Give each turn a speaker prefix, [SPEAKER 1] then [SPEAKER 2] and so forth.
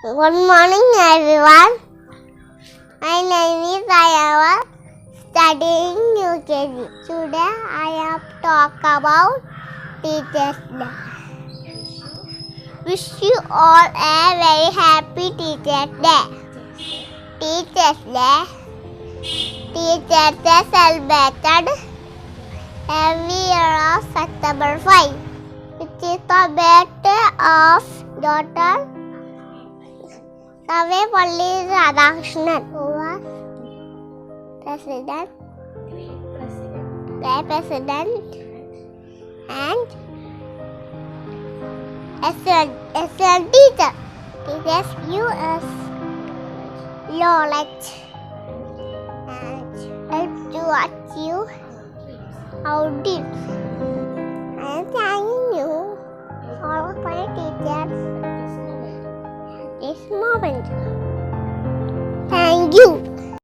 [SPEAKER 1] Good morning, everyone. My name is Ayava, studying UKG. Today, I have talk about Teachers Day. Wish you all a very happy Teachers Day. Teachers Day. Teachers Day celebrated every year of September 5, which is the birthday of daughter Sarvepalli Radhakrishnan, who was President, and excellent teacher. Teachers give us knowledge and help to achieve our dreams. And thank you, all of my teachers, this moment. Thank you.